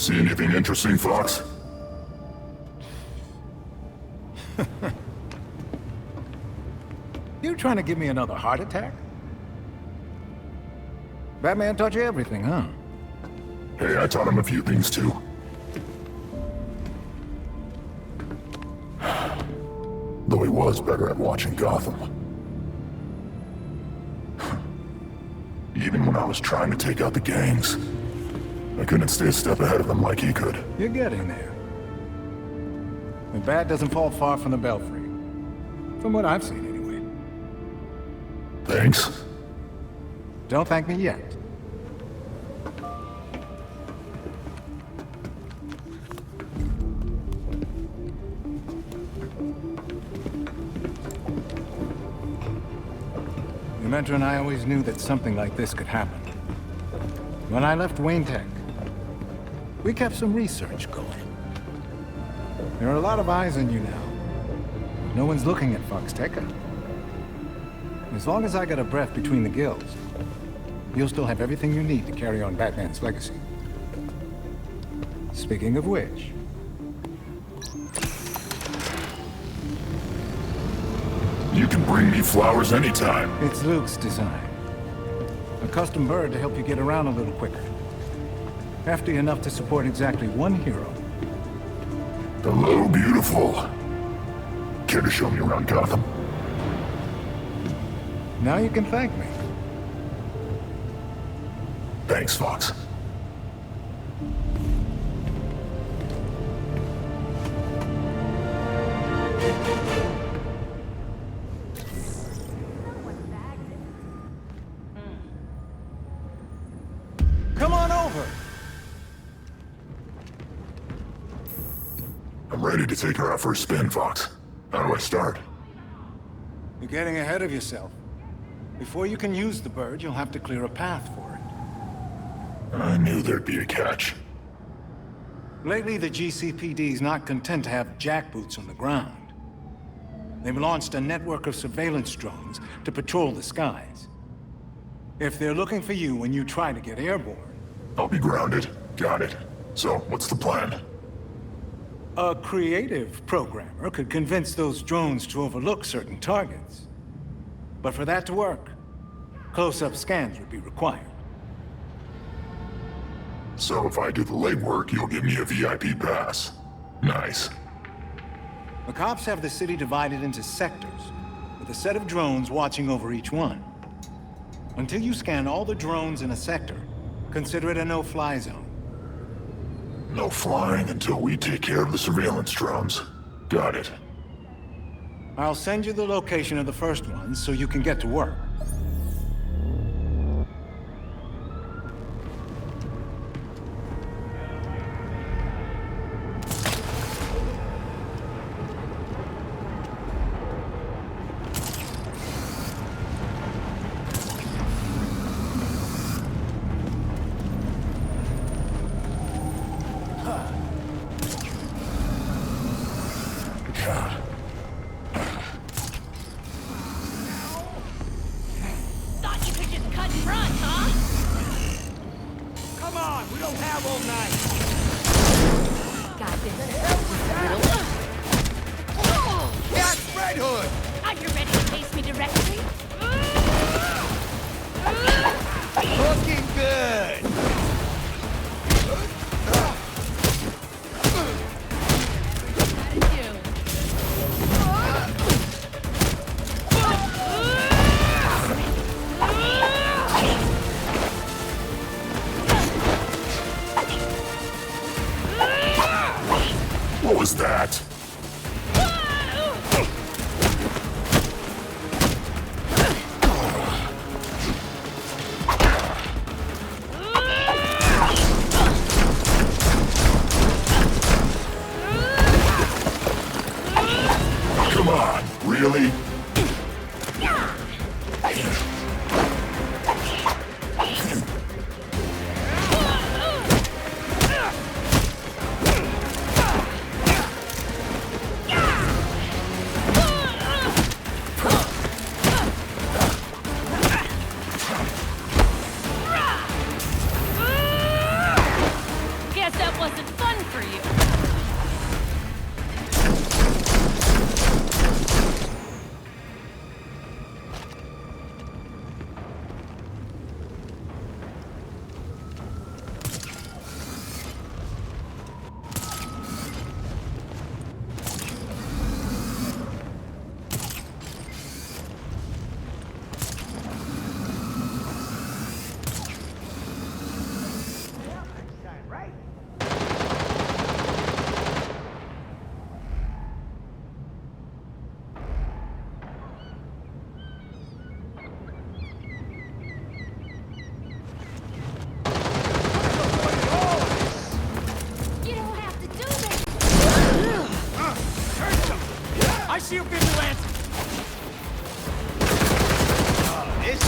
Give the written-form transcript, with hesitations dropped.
See anything interesting, Fox? You trying to give me another heart attack? Batman taught you everything, huh? Hey, I taught him a few things too. Though he was better at watching Gotham. Even when I was trying to take out the gangs, I couldn't stay a step ahead of them like he could. You're getting there. The bat doesn't fall far from the belfry. From what I've seen, anyway. Thanks. Don't thank me yet. The mentor and I always knew that something like this could happen. When I left Wayne Tech, we kept some research going. There are a lot of eyes on you now. No one's looking at Foxteca. As long as I got a breath between the gills, you'll still have everything you need to carry on Batman's legacy. Speaking of which... You can bring me flowers anytime. It's Luke's design. A custom bird to help you get around a little quicker. Hefty enough to support exactly one hero. Hello, beautiful. Care to show me around Gotham? Now you can thank me. Thanks, Fox. Come on over! I'm ready to take her out for a spin, Fox. How do I start? You're getting ahead of yourself. Before you can use the bird, you'll have to clear a path for it. I knew there'd be a catch. Lately, the GCPD's not content to have jackboots on the ground. They've launched a network of surveillance drones to patrol the skies. If they're looking for you when you try to get airborne... I'll be grounded. Got it. So, what's the plan? A creative programmer could convince those drones to overlook certain targets. But for that to work, close-up scans would be required. So if I do the legwork, you'll give me a VIP pass. Nice. The cops have the city divided into sectors, with a set of drones watching over each one. Until you scan all the drones in a sector, consider it a no-fly zone. No flying until we take care of the surveillance drones. Got it. I'll send you the location of the first one so you can get to work. Thought you could just cut in front, huh? Come on, we don't have all night. Got this. That's Red Hood! Are you ready to face me directly? Looking good! What was that? Come on, really? Guess that wasn't fun for you. You don't have to do this. I see you, vigilante! This